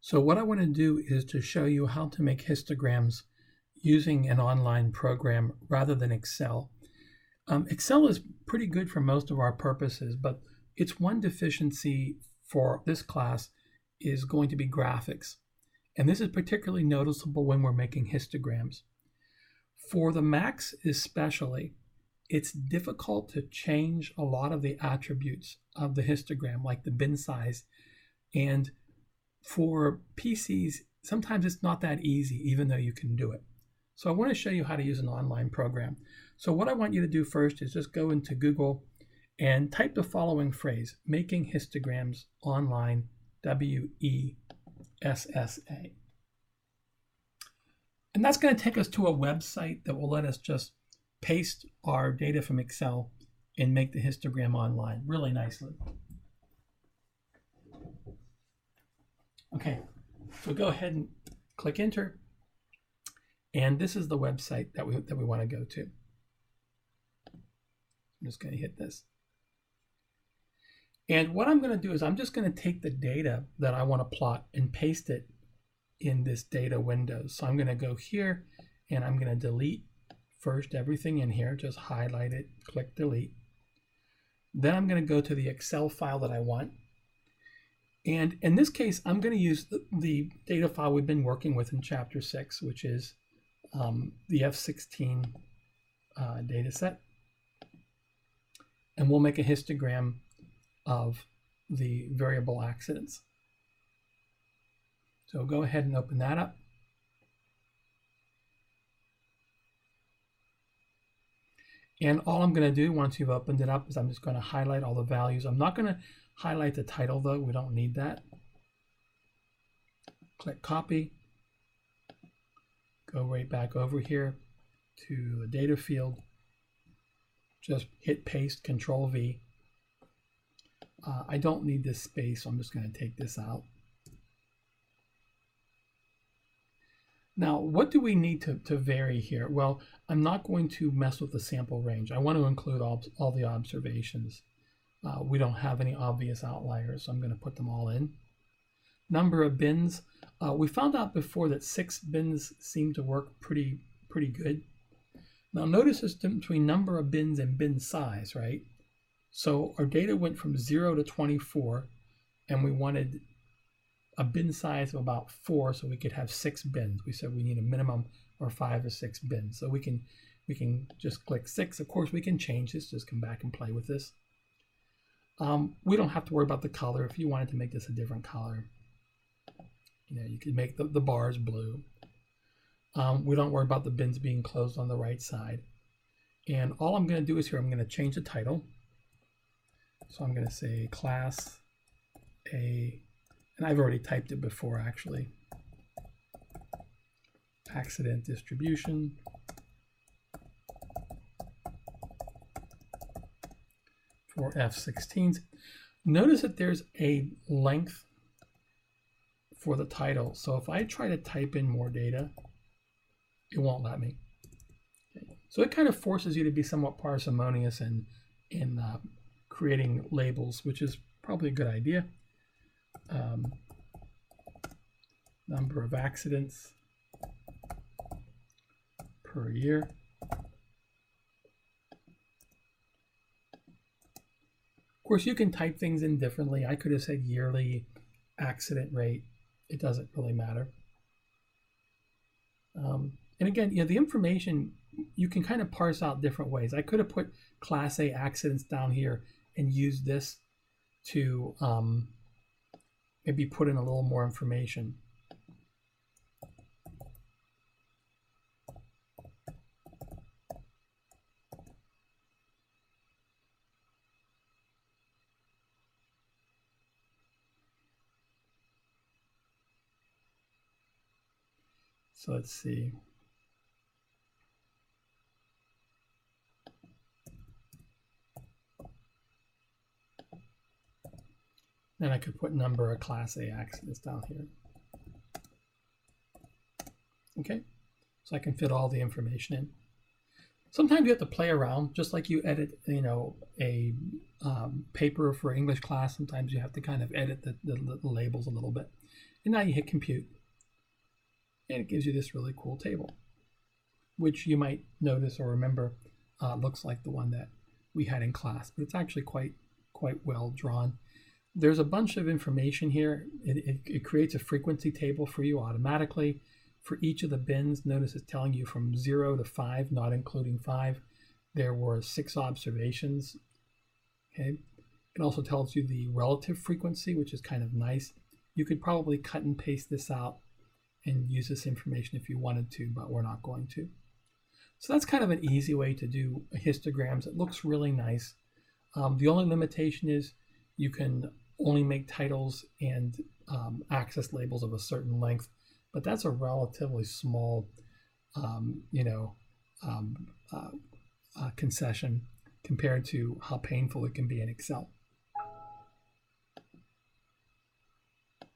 So what I want to do is to show you how to make histograms using an online program rather than Excel. Excel is pretty good for most of our purposes, but its one deficiency for this class is going to be graphics. And this is particularly noticeable when we're making histograms. For the Macs especially, it's difficult to change a lot of the attributes of the histogram, like the bin size. And for PCs, sometimes it's not that easy, even though you can do it. So I want to show you how to use an online program. So what I want you to do first is just go into Google and type the following phrase, making histograms online, WESSA. And that's going to take us to a website that will let us just paste our data from Excel and make the histogram online really nicely. Okay, so go ahead and click enter. And this is the website that we want to go to. I'm just going to hit this. And what I'm going to do is I'm just going to take the data that I want to plot and paste it in this data window. So I'm going to go here and I'm going to delete first everything in here, just highlight it, click delete. Then I'm going to go to the Excel file that I want. And in this case, I'm going to use the data file we've been working with in Chapter 6, which is the F16 data set. And we'll make a histogram of the variable accidents. So go ahead and open that up. And all I'm going to do once you've opened it up is I'm just going to highlight all the values. I'm not going to highlight the title though, we don't need that. Click copy. Go right back over here to the data field. Just hit paste, Control V. I don't need this space, so I'm just going to take this out. Now, what do we need to vary here? Well, I'm not going to mess with the sample range. I want to include all the observations. We don't have any obvious outliers, so I'm going to put them all in. Number of bins. We found out before that 6 bins seem to work pretty good. Now notice this between number of bins and bin size, right? So our data went from 0 to 24, and we wanted a bin size of about 4, so we could have 6 bins. We said we need a minimum or 5 or 6 bins. So we can just click 6. Of course, we can change this. Just come back and play with this. We don't have to worry about the color. If you wanted to make this a different color, you could make the bars blue. We don't worry about the bins being closed on the right side. And all I'm going to do is here, I'm going to change the title. So I'm going to say Class A, and I've already typed it before actually. Accident distribution. For F16s. Notice that there's a length for the title. So if I try to type in more data, it won't let me. Okay. So it kind of forces you to be somewhat parsimonious in creating labels, which is probably a good idea. Number of accidents per year. Of course, you can type things in differently. I could have said yearly accident rate. It doesn't really matter. And again, the information, you can kind of parse out different ways. I could have put Class A accidents down here and used this to maybe put in a little more information. So let's see. Then I could put number of Class A accidents down here. Okay, so I can fit all the information in. Sometimes you have to play around, just like you edit, a paper for English class. Sometimes you have to kind of edit the labels a little bit. And now you hit compute, and it gives you this really cool table, which you might notice or remember looks like the one that we had in class, but it's actually quite well drawn. There's a bunch of information here. It creates a frequency table for you automatically. For each of the bins, notice it's telling you from 0 to 5, not including 5. There were 6 observations. Okay. It also tells you the relative frequency, which is kind of nice. You could probably cut and paste this out and use this information if you wanted to, but we're not going to. So that's kind of an easy way to do histograms. It looks really nice. The only limitation is you can only make titles and axis labels of a certain length, but that's a relatively small, concession compared to how painful it can be in Excel.